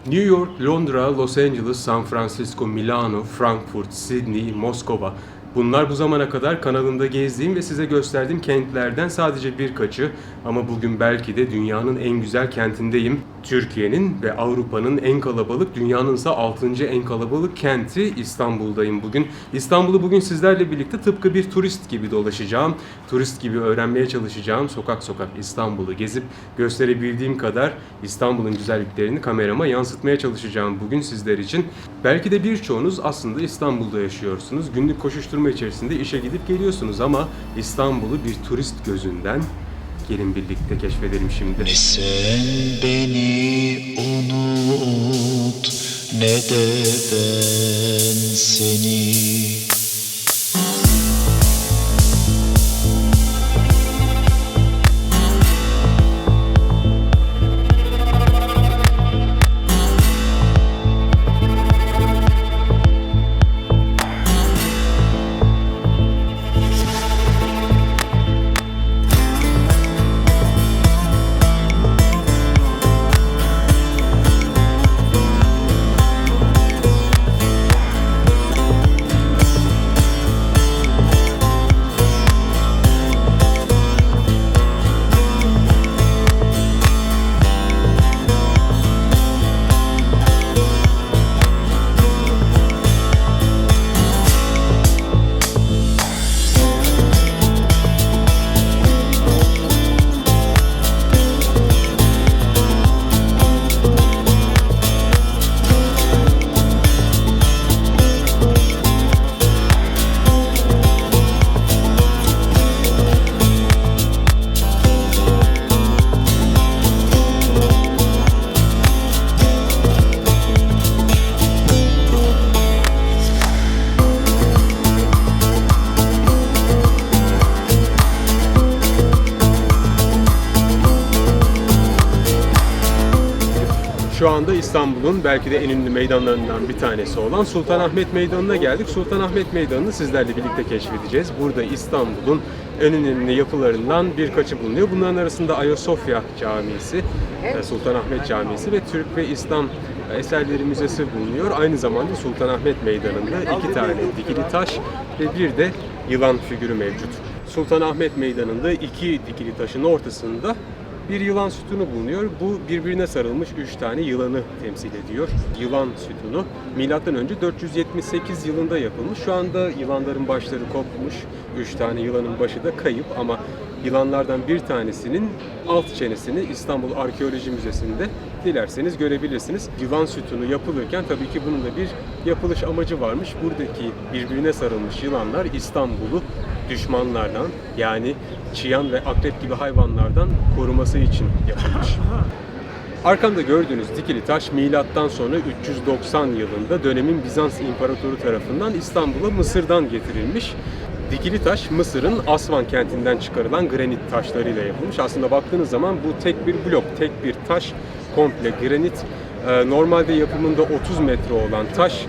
New York, Londra, Los Angeles, San Francisco, Milano, Frankfurt, Sydney, Moskova. Bunlar bu zamana kadar kanalımda gezdiğim ve size gösterdiğim kentlerden sadece birkaçı. Ama bugün belki de dünyanın en güzel kentindeyim. Türkiye'nin ve Avrupa'nın en kalabalık, dünyanın ise 6. en kalabalık kenti İstanbul'dayım bugün. İstanbul'u bugün sizlerle birlikte tıpkı bir turist gibi dolaşacağım. Turist gibi öğrenmeye çalışacağım. Sokak sokak İstanbul'u gezip gösterebildiğim kadar İstanbul'un güzelliklerini kamerama yansıtmaya çalışacağım bugün sizler için. Belki de birçoğunuz aslında İstanbul'da yaşıyorsunuz. Günlük koşuşturma içerisinde işe gidip geliyorsunuz ama İstanbul'u bir turist gözünden gelin birlikte keşfedelim şimdi. Ne sen beni unut, ne de ben seni. Şu anda İstanbul'un belki de en ünlü meydanlarından bir tanesi olan Sultanahmet Meydanı'na geldik. Sultanahmet Meydanı'nı sizlerle birlikte keşfedeceğiz. Burada İstanbul'un en önemli yapılarından birkaçı bulunuyor. Bunların arasında Ayasofya Camisi, Sultanahmet Camisi ve Türk ve İslam Eserleri Müzesi bulunuyor. Aynı zamanda Sultanahmet Meydanı'nda 2 tane dikili taş ve bir de yılan figürü mevcut. Sultanahmet Meydanı'nda 2 dikili taşın ortasında bir yılan sütunu bulunuyor. Bu birbirine sarılmış 3 tane yılanı temsil ediyor. Yılan sütunu M.Ö. 478 yılında yapılmış. Şu anda yılanların başları kopmuş. 3 tane yılanın başı da kayıp ama yılanlardan bir tanesinin alt çenesini İstanbul Arkeoloji Müzesi'nde dilerseniz görebilirsiniz. Yılan sütunu yapılırken tabii ki bunun da bir yapılış amacı varmış. Buradaki birbirine sarılmış yılanlar İstanbul'u düşmanlardan, yani çıyan ve akrep gibi hayvanlardan koruması için yapılmış. Arkamda gördüğünüz dikili taş milattan sonra 390 yılında dönemin Bizans İmparatoru tarafından İstanbul'a Mısır'dan getirilmiş. Dikili taş Mısır'ın Asvan kentinden çıkarılan granit taşlarıyla yapılmış. Aslında baktığınız zaman bu tek bir blok, tek bir taş, komple granit. Normalde yapımında 30 metre olan taş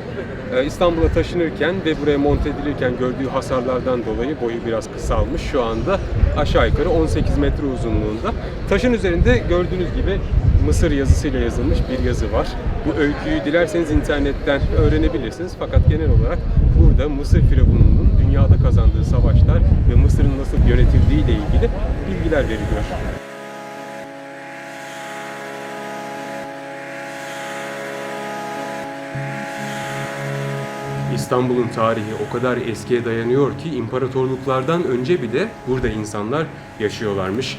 İstanbul'a taşınırken ve buraya monte edilirken gördüğü hasarlardan dolayı boyu biraz kısalmış. Şu anda aşağı yukarı 18 metre uzunluğunda. Taşın üzerinde gördüğünüz gibi Mısır yazısıyla yazılmış bir yazı var. Bu öyküyü dilerseniz internetten öğrenebilirsiniz. Fakat genel olarak burada Mısır Firavunlu'nun dünyada kazandığı savaşlar ve Mısır'ın nasıl yönetildiği ile ilgili bilgiler veriliyor. İstanbul'un tarihi o kadar eskiye dayanıyor ki imparatorluklardan önce bile burada insanlar yaşıyorlarmış.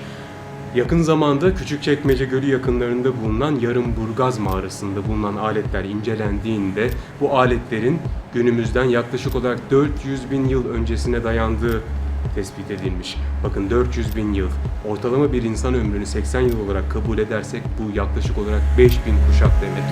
Yakın zamanda Küçükçekmece Gölü yakınlarında bulunan Yarımburgaz mağarasında bulunan aletler incelendiğinde bu aletlerin günümüzden yaklaşık olarak 400 bin yıl öncesine dayandığı tespit edilmiş. Bakın 400 bin yıl. Ortalama bir insan ömrünü 80 yıl olarak kabul edersek bu yaklaşık olarak 5000 kuşak demek.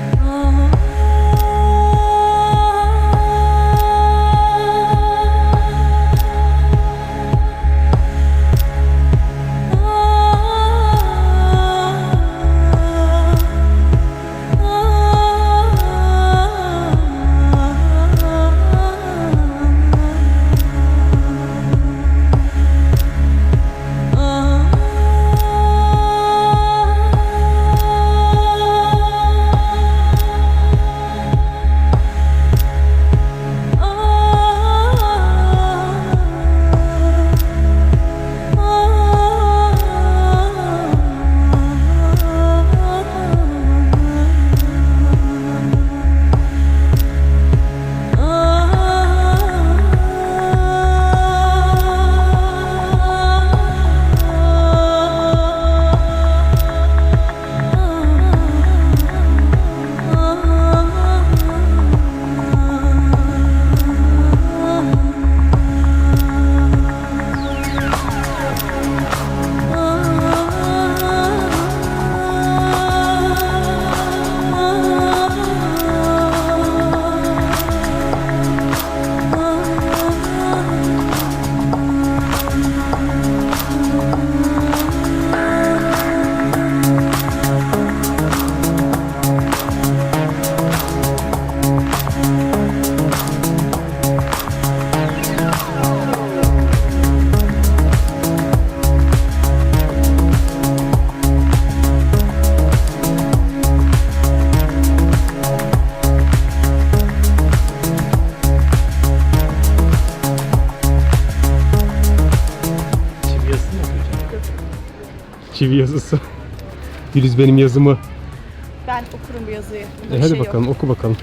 çivi yazısı. Güliz benim yazımı. Ben okurum bu yazıyı. Hadi bakalım oku bakalım.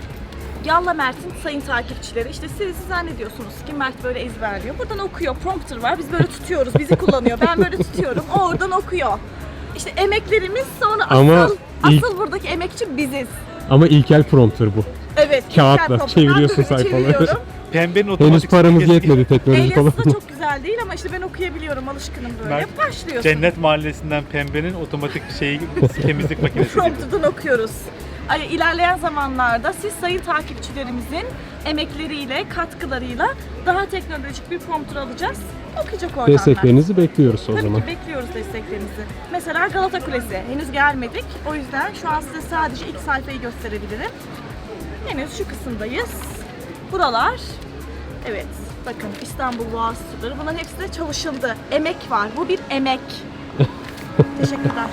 Yalla Mert'in sayın takipçileri, işte siz zannediyorsunuz ki Mert böyle ezberliyor. Buradan okuyor, prompter var, biz böyle tutuyoruz, bizi kullanıyor. Ben böyle tutuyorum, o oradan okuyor. İşte emeklerimiz sonra Ama asıl buradaki emekçi biziz. Ama ilkel prompter bu. Evet. Kağıtla İlker Toprak. çeviriyorsun Ben böyle sayfaları. çeviriyorum. Pembenin Henüz otomatik paramız süpürgesi yetmedi teknolojik El olarak. yazısı da çok güzel değil ama işte ben okuyabiliyorum, alışkınım böyle. Mert, Başlıyorsun. Cennet Mahallesi'nden Pembe'nin otomatik temizlik makinesi gibi. Prompter'dan okuyoruz. İlerleyen zamanlarda siz sayın takipçilerimizin emekleriyle, katkılarıyla daha teknolojik bir prompter alacağız. Okuyacak oradan. Desteklerinizi bekliyoruz o Tabii zaman. ki bekliyoruz desteklerinizi. Mesela Galata Kulesi. Henüz gelmedik. O yüzden şu an size sadece ilk sayfayı gösterebilirim. Henüz şu kısımdayız. Buralar. Evet. Bakın İstanbul Boğaz Turları. Bunların hepsi de çalışıldı. Emek var. Bu bir emek. Teşekkürler.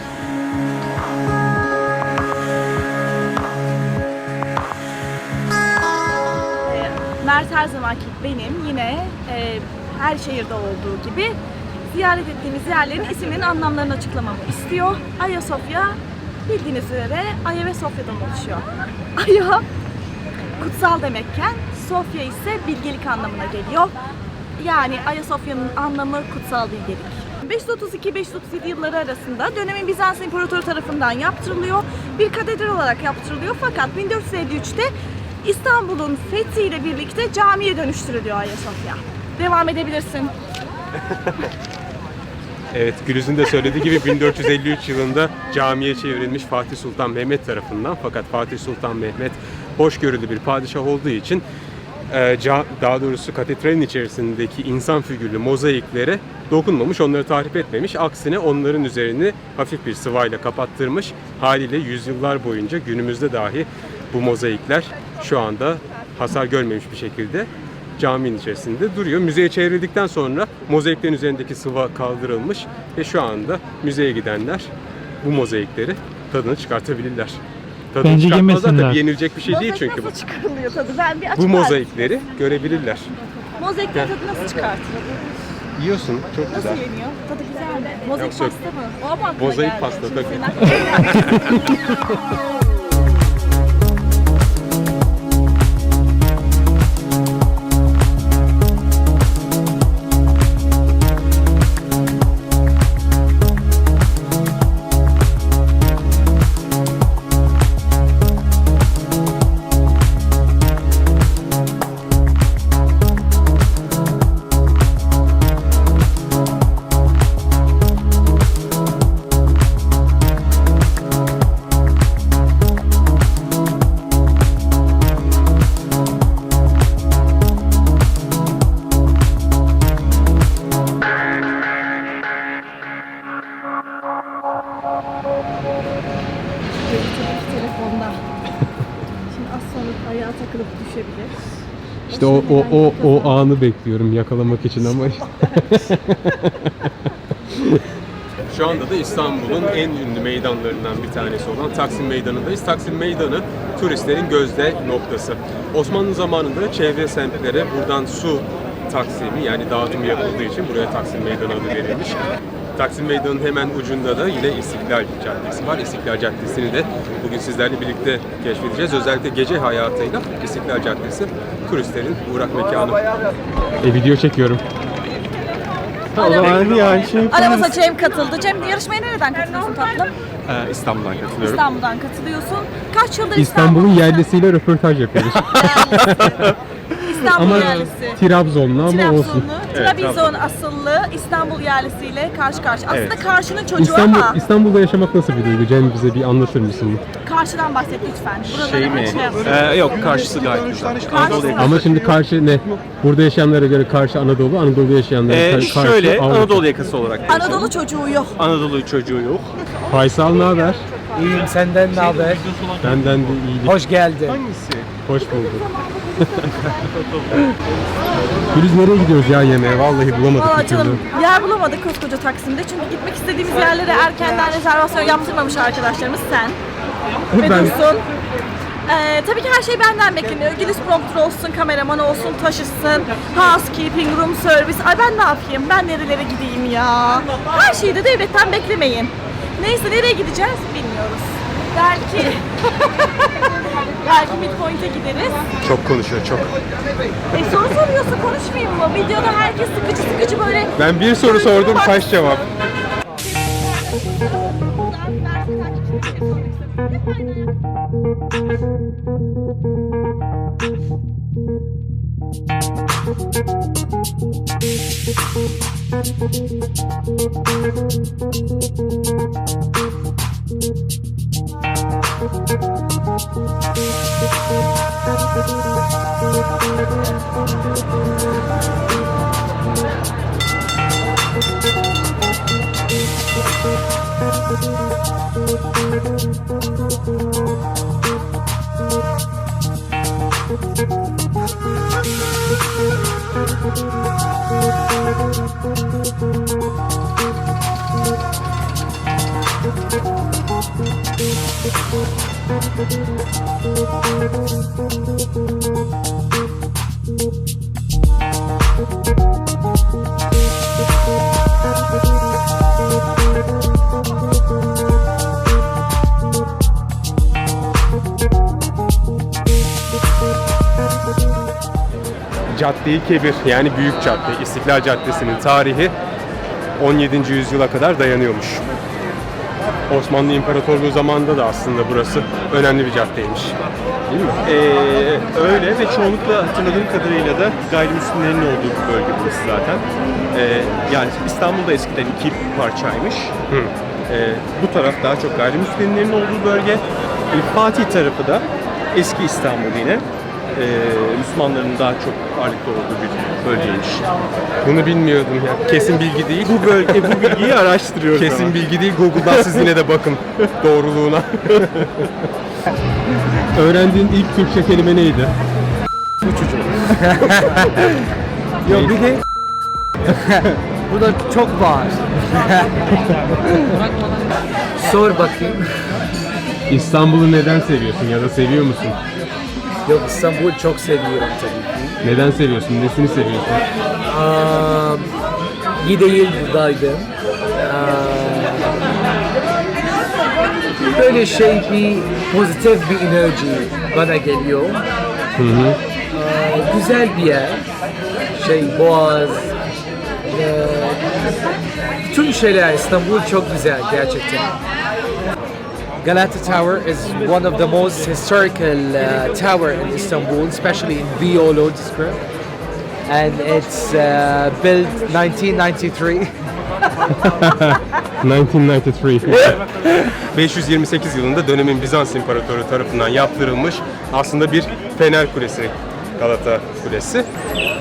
Mert her zamanki benim yine her şehirde olduğu gibi ziyaret ettiğimiz yerlerin isimlerinin anlamlarını açıklamamı istiyor. Ayasofya bildiğiniz üzere Aya ve Sofya'dan oluşuyor. Aya kutsal demekken Sofya ise bilgelik anlamına geliyor. Yani Ayasofya'nın anlamı kutsal bilgelik. 532-537 yılları arasında dönemin Bizans İmparatoru tarafından yaptırılıyor. Bir katedral olarak yaptırılıyor fakat 1453'te İstanbul'un fethiyle birlikte camiye dönüştürülüyor Ayasofya. Devam edebilirsin. Evet, Gülüz'ün de söylediği gibi 1453 yılında camiye çevrilmiş Fatih Sultan Mehmet tarafından. Fakat Fatih Sultan Mehmet hoşgörülü bir padişah olduğu için daha doğrusu katedralin içerisindeki insan figürlü mozaiklere dokunmamış, onları tahrip etmemiş. Aksine onların üzerini hafif bir sıvayla kapattırmış. Haliyle yüzyıllar boyunca günümüzde dahi bu mozaikler şu anda hasar görmemiş bir şekilde caminin içerisinde duruyor. Müzeye çevrildikten sonra mozaiklerin üzerindeki sıva kaldırılmış ve şu anda müzeye gidenler bu mozaikleri tadını çıkartabilirler. Tadını Bence çıkartmazlar yemesinler. da yenecek bir şey değil Mozaik çünkü bu. nasıl çıkarılıyor tadı? Ben bir Bu açıklar mozaikleri görebilirler. Mozaiklerin tadı nasıl çıkartılır? Yiyorsun, çok Nasıl güzel. yeniyor? Tadı güzel mi? Mozaik Yok, pasta mı? O ama aklına Mozaik geldi. pasta, Şimdi tabii. senin aklına geldi. Telefonda. Şimdi az sonra ayağa takılıp düşebilir. İşte o anı bekliyorum yakalamak için ama. Şu anda da İstanbul'un en ünlü meydanlarından bir tanesi olan Taksim Meydanı'ndayız. Taksim Meydanı turistlerin gözde noktası. Osmanlı zamanında çevre semtlere buradan su taksimi yani dağıtımı yapıldığı için buraya Taksim Meydanı adı verilmiş. Taksim Meydanı'nın hemen ucunda da yine İstiklal Caddesi var. İstiklal Caddesi'ni de bugün sizlerle birlikte keşfedeceğiz. Özellikle gece hayatıyla İstiklal Caddesi turistlerin uğrak mekanı. Video çekiyorum. O zaman yani Aramıza Cem katıldı. Cem, yarışmaya nereden katılıyorsun tatlım? İstanbul'dan katılıyorum. İstanbul'dan katılıyorsun. Kaç yıldır İstanbul'un yerlisiyle röportaj yapıyoruz. İstanbul Ama yerlisi. Trabzonlu ama olsun. Trabzon asıllı İstanbul yerlisiyle karşı karşı. Aslında karşının çocuğu ama İstanbul'da yaşamak nasıl bir duygu? Cem bize bir anlatır mısın? karşıdan bahset lütfen. Buraları Yok, karşısı gayet güzel. Karşısı. Ama şimdi karşı ne? Burada yaşayanlara göre karşı Anadolu yaşayanlara karşı Şöyle, Avrupa. Anadolu yakası olarak. Anadolu çocuğu yok. Anadolu çocuğu yok. Faysal ne haber? İyiyim, senden ne haber? Benden de iyilik. Hoş geldin. Hoş bulduk. Güliz nereye gidiyoruz ya yemeğe? Vallahi bulamadık Valla bir türlü. canım yer bulamadık koskoca Taksim'de. Çünkü gitmek istediğimiz yerlere erkenden rezervasyon yaptırmamış arkadaşlarımız sen ve Ben- Dursun. Tabii ki her şey benden bekleniyor. Güliz prompter olsun, kameraman olsun, taşısın, housekeeping, room service. Ay ben ne yapayım? Ben nerelere gideyim ya? Her şeyi de devletten beklemeyin. Neyse nereye gideceğiz bilmiyoruz. Belki belki midpoint'e gideriz. Çok konuşuyor, çok. Soru soruyorsa konuşmayayım mı? Videoda herkes sıkıcı böyle... Ben bir soru sordum, kaç cevap? Cadde-i Kebir, yani Büyük Cadde, İstiklal Caddesi'nin tarihi 17. yüzyıla kadar dayanıyormuş. Osmanlı İmparatorluğu zamanında da aslında burası önemli bir caddeymiş. Değil mi? Öyle ve çoğunlukla hatırladığım kadarıyla da gayrimüslimlerin olduğu bir bölge burası zaten. Yani İstanbul'da eskiden iki parçaymış. Bu taraf daha çok gayrimüslimlerin olduğu bölge. Fatih tarafı da eski İstanbul yine. Müslümanların daha çok ağırlıkta olduğu bir bölgeymiş. Bunu bilmiyordum ya. Kesin bilgi değil. Bu bilgiyi araştırıyoruz Kesin ama. bilgi değil. Google'dan siz yine de bakın doğruluğuna. Öğrendiğin ilk Türkçe kelime neydi? Yok bir de bu da çok var. Sor bakayım. İstanbul'u neden seviyorsun ya da seviyor musun? Yok İstanbul'u çok seviyorum tabii ki. Neden seviyorsun? Nesini seviyorsun? 7 yıl buradaydım. Böyle bir pozitif bir enerji bana geliyor. Güzel bir yer. Boğaz. Bütün şeyler İstanbul çok güzel gerçekten. Galata Tower is one of the most historical tower in Istanbul, especially in Beyoğlu district. And it's built 1993. 1993. 528 yılında dönemin Bizans İmparatoru tarafından yaptırılmış aslında bir fener kulesi, Galata Kulesi.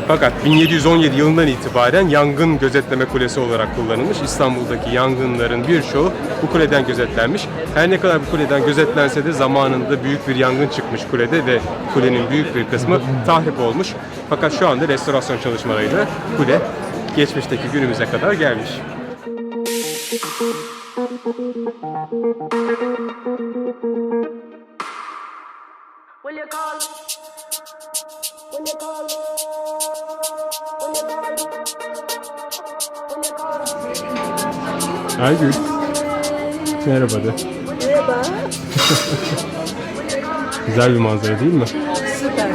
Fakat 1717 yılından itibaren yangın gözetleme kulesi olarak kullanılmış. İstanbul'daki yangınların birçoğu bu kuleden gözetlenmiş. Her ne kadar bu kuleden gözetlense de zamanında büyük bir yangın çıkmış kulede ve kulenin büyük bir kısmı tahrip olmuş. Fakat şu anda restorasyon çalışmalarıyla kule geçmişteki günümüze kadar gelmiş. Aygül. Merhaba de. Merhaba. Güzel bir manzara değil mi? Süper.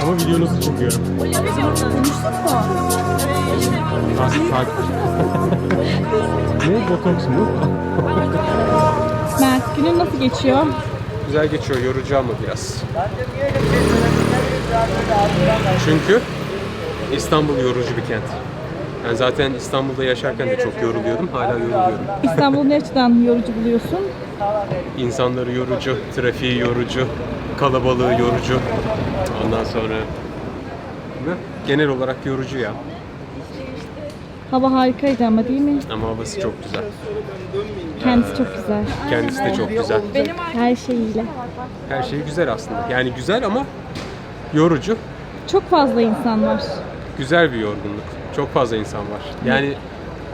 Ama video nasıl çıkıyor? Konuştuk mu? Takip. Ne? Botoks mu? Mert, günün nasıl geçiyor? Güzel geçiyor, yorucu ama biraz. Çünkü İstanbul yorucu bir kent. Ben zaten İstanbul'da yaşarken de çok yoruluyordum, hala yoruluyorum. İstanbul'u ne açıdan yorucu buluyorsun? İnsanları yorucu, trafiği yorucu, kalabalığı yorucu. Ondan sonra genel olarak yorucu ya. Hava harikaydı ama değil mi? Ama havası çok güzel. Kendisi çok güzel. Kendisi de çok güzel. Her şeyiyle. Her şey güzel aslında. Yani güzel ama yorucu. Çok fazla insan var. Güzel bir yorgunluk. Çok fazla insan var. Yani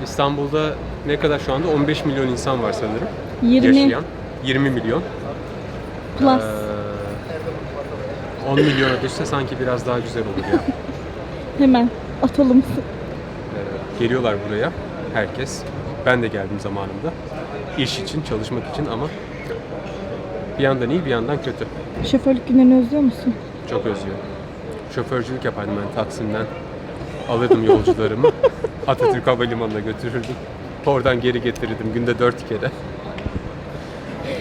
İstanbul'da ne kadar şu anda? 15 milyon insan var sanırım. 20 Yaşayan. 20 milyon. plus. 10 milyona düşse sanki biraz daha güzel olur ya. Hemen atalım. Geliyorlar buraya herkes. Ben de geldim zamanında. İş için, çalışmak için ama bir yandan iyi bir yandan kötü. Şoförlük günlerini özlüyor musun? Çok özlüyorum. Şoförcülük yapardım ben Taksim'den. Alırdım yolcularımı. Atatürk Havalimanı'na götürürdüm. Oradan geri getirirdim günde 4 kere.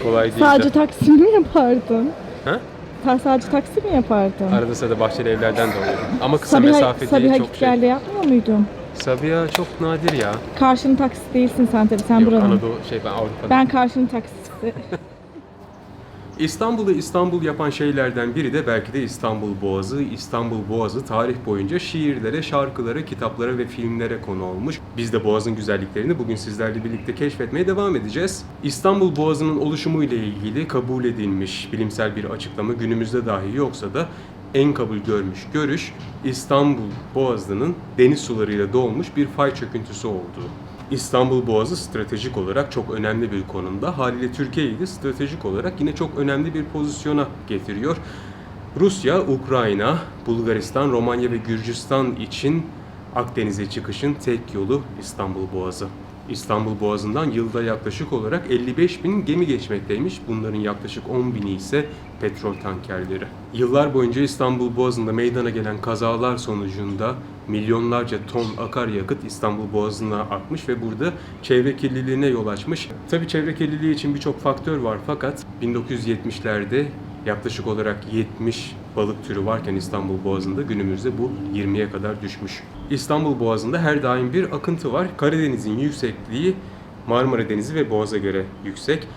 Kolay değildi. Sadece taksi mi yapardın? Ha? Sadece taksi mi yapardın? Arada sırada Bahçeli Evler'den de alıyordum. Ama kısa mesafe Sabiha değil, çok git şey. gel de yapmıyor muydun? Sabiha çok nadir ya. Karşının taksisi değilsin sen tabii. Sen Yok, buranın. Anadolu ben Avrupa'da. Ben karşının taksisi. İstanbul'u İstanbul yapan şeylerden biri de belki de İstanbul Boğazı. İstanbul Boğazı tarih boyunca şiirlere, şarkılara, kitaplara ve filmlere konu olmuş. Biz de Boğaz'ın güzelliklerini bugün sizlerle birlikte keşfetmeye devam edeceğiz. İstanbul Boğazı'nın oluşumu ile ilgili kabul edilmiş bilimsel bir açıklama günümüzde dahi yoksa da en kabul görmüş görüş İstanbul Boğazı'nın deniz sularıyla dolmuş bir fay çöküntüsü olduğu. İstanbul Boğazı stratejik olarak çok önemli bir konumda. Haliyle Türkiye'yi de stratejik olarak yine çok önemli bir pozisyona getiriyor. Rusya, Ukrayna, Bulgaristan, Romanya ve Gürcistan için Akdeniz'e çıkışın tek yolu İstanbul Boğazı. İstanbul Boğazı'ndan yılda yaklaşık olarak 55 bin gemi geçmekteymiş. Bunların yaklaşık 10 bini ise petrol tankerleri. Yıllar boyunca İstanbul Boğazı'nda meydana gelen kazalar sonucunda milyonlarca ton akaryakıt İstanbul Boğazı'na akmış ve burada çevre kirliliğine yol açmış. Tabii çevre kirliliği için birçok faktör var fakat 1970'lerde yaklaşık olarak 70 balık türü varken İstanbul Boğazı'nda günümüzde bu 20'ye kadar düşmüş. İstanbul Boğazı'nda her daim bir akıntı var. Karadeniz'in yüksekliği Marmara Denizi ve Boğaz'a göre yüksek.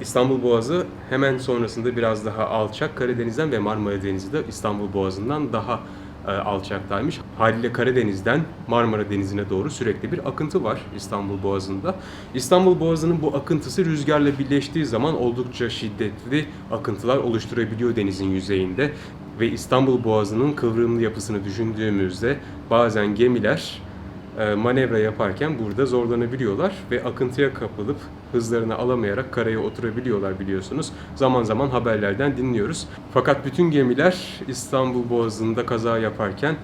İstanbul Boğazı hemen sonrasında biraz daha alçak. Karadeniz'den ve Marmara Denizi de İstanbul Boğazı'ndan daha alçaktaymış. Haliyle Karadeniz'den Marmara Denizi'ne doğru sürekli bir akıntı var İstanbul Boğazı'nda. İstanbul Boğazı'nın bu akıntısı rüzgarla birleştiği zaman oldukça şiddetli akıntılar oluşturabiliyor denizin yüzeyinde. Ve İstanbul Boğazı'nın kıvrımlı yapısını düşündüğümüzde bazen gemiler manevra yaparken burada zorlanabiliyorlar ve akıntıya kapılıp hızlarını alamayarak karaya oturabiliyorlar biliyorsunuz. Zaman zaman haberlerden dinliyoruz. Fakat bütün gemiler İstanbul Boğazı'nda kaza yaparken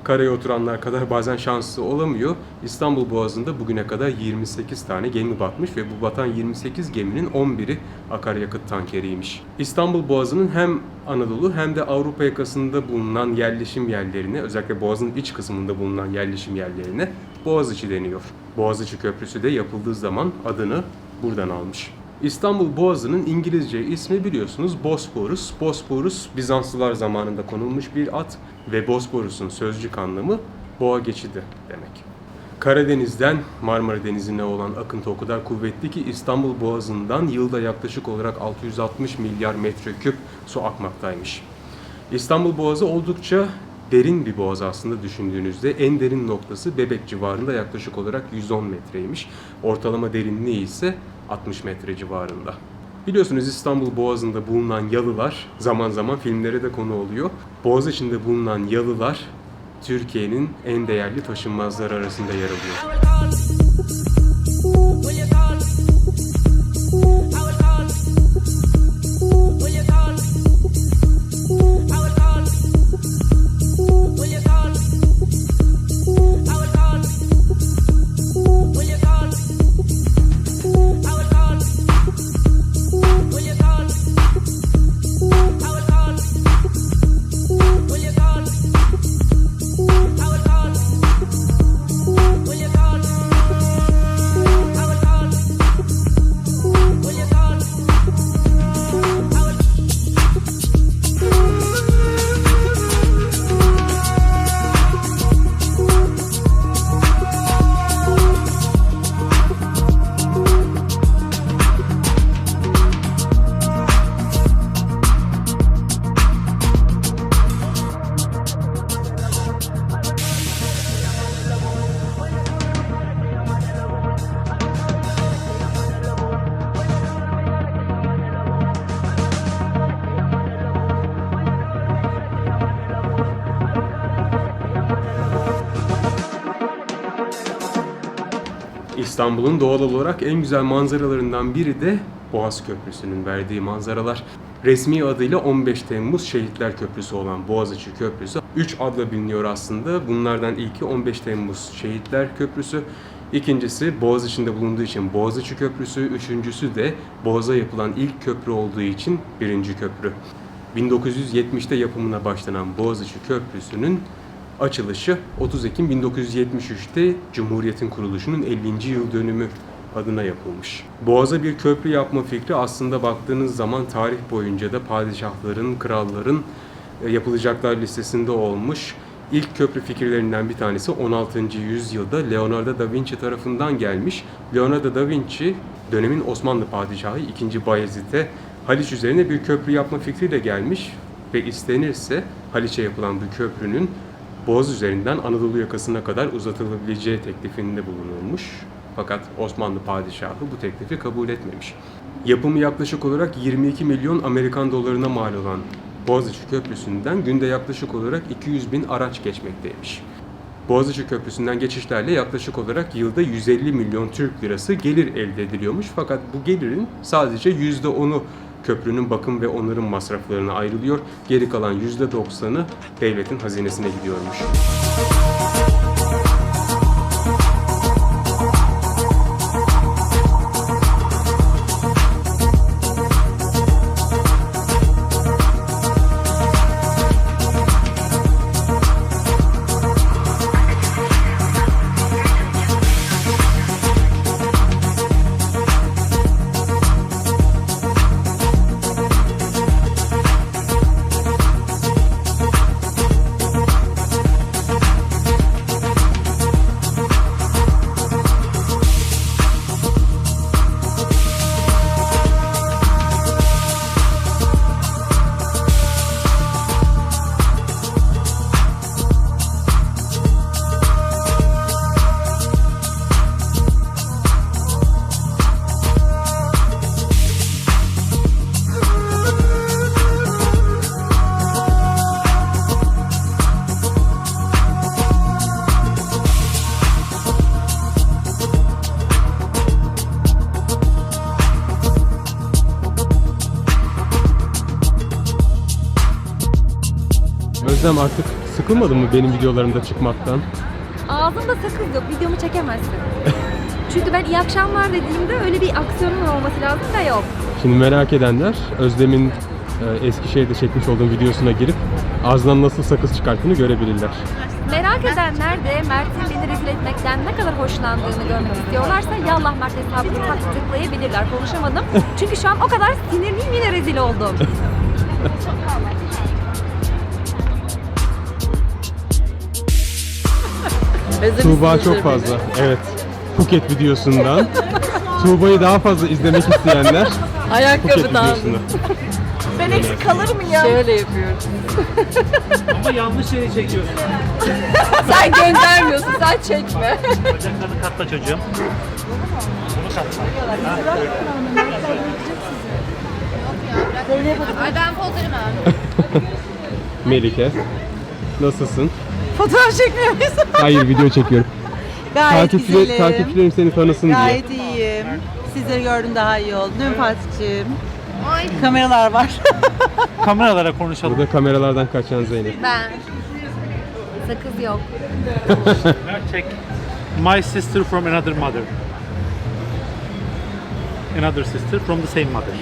karaya oturanlar kadar bazen şanslı olamıyor. İstanbul Boğazı'nda bugüne kadar 28 tane gemi batmış ve bu batan 28 geminin 11'i akaryakıt tankeriymiş. İstanbul Boğazı'nın hem Anadolu hem de Avrupa yakasında bulunan yerleşim yerlerine, özellikle Boğaz'ın iç kısmında bulunan yerleşim yerlerine Boğaziçi deniyor. Boğaziçi Köprüsü de yapıldığı zaman adını buradan almış. İstanbul Boğazı'nın İngilizce ismi biliyorsunuz Bosporus. Bosporus Bizanslılar zamanında konulmuş bir ad ve Bosporus'un sözcük anlamı boğa geçidi demek. Karadeniz'den Marmara Denizi'ne olan akıntı o kadar kuvvetli ki İstanbul Boğazı'ndan yılda yaklaşık olarak 660 milyar metreküp su akmaktaymış. İstanbul Boğazı oldukça derin bir boğaz aslında düşündüğünüzde. En derin noktası Bebek civarında yaklaşık olarak 110 metreymiş. Ortalama derinliği ise 60 metre civarında. Biliyorsunuz İstanbul Boğazı'nda bulunan yalılar zaman zaman filmlere de konu oluyor. Boğaz içinde bulunan yalılar Türkiye'nin en değerli taşınmazları arasında yer alıyor. Will you İstanbul'un doğal olarak en güzel manzaralarından biri de Boğaz Köprüsü'nün verdiği manzaralar. Resmi adıyla 15 Temmuz Şehitler Köprüsü olan Boğaziçi Köprüsü 3 adla biliniyor aslında. Bunlardan ilki 15 Temmuz Şehitler Köprüsü. İkincisi Boğaziçi'nde bulunduğu için Boğaziçi Köprüsü. Üçüncüsü de Boğaz'a yapılan ilk köprü olduğu için 1. köprü. 1970'te yapımına başlanan Boğaziçi Köprüsü'nün açılışı 30 Ekim 1973'te Cumhuriyet'in kuruluşunun 50. yıl dönümü adına yapılmış. Boğaz'a bir köprü yapma fikri aslında baktığınız zaman tarih boyunca da padişahların, kralların yapılacaklar listesinde olmuş. İlk köprü fikirlerinden bir tanesi 16. yüzyılda Leonardo da Vinci tarafından gelmiş. Leonardo da Vinci dönemin Osmanlı padişahı 2. Bayezid'e Haliç üzerine bir köprü yapma fikriyle gelmiş ve istenirse Haliç'e yapılan bu köprünün Boğaz üzerinden Anadolu yakasına kadar uzatılabileceği teklifinde bulunulmuş. Fakat Osmanlı padişahı bu teklifi kabul etmemiş. Yapımı yaklaşık olarak 22 milyon Amerikan dolarına mal olan Boğaziçi Köprüsü'nden günde yaklaşık olarak 200 bin araç geçmekteymiş. Boğaziçi Köprüsü'nden geçişlerle yaklaşık olarak yılda 150 milyon Türk lirası gelir elde ediliyormuş. Fakat bu gelirin sadece %10'u köprünün bakım ve onarım masraflarına ayrılıyor. Geri kalan %90'ı devletin hazinesine gidiyormuş. Özlem, artık sıkılmadın mı benim videolarımda çıkmaktan? Ağzımda sakız yok, videomu çekemezsin. Çünkü ben iyi akşamlar dediğimde öyle bir aksiyonun olması lazım da yok. Şimdi merak edenler Özlem'in Eskişehir'de çekmiş olduğum videosuna girip ağzından nasıl sakız çıkarttığını görebilirler. Merak edenler de Mert'in beni rezil etmekten ne kadar hoşlandığını görmek istiyorlarsa Yallah Mert hesabını tıklayabilirler. Konuşamadım. Çünkü şu an o kadar sinirliyim, yine rezil oldum. Tuğba çok fazla. Evet. Phuket videosundan. Tuğba'yı daha fazla izlemek isteyenler Phuket videosunu. Ben eksik kalır mıyım? Şöyle yapıyoruz. Ama yanlış yere çekiyorsun. Sen göndermiyorsun, sen çekme. Bacaklarını katla çocuğum. Bunu katla. Ay ben pozlarım abi. Melike, nasılsın? Fotoğraf çekmiyor muyuz? Hayır, video çekiyorum. Gayet güzelim. Takipçilerim seni tanısın diye. Gayet iyiyim. Sizleri gördüm, daha iyi oldum. Değil mi Fatih'ciğim? Kameralar var. Kameralara konuşalım. Burada kameralardan kaçan Zeynep. Ben. Sakız yok. Çek. My sister from another mother. Another sister from the same mother.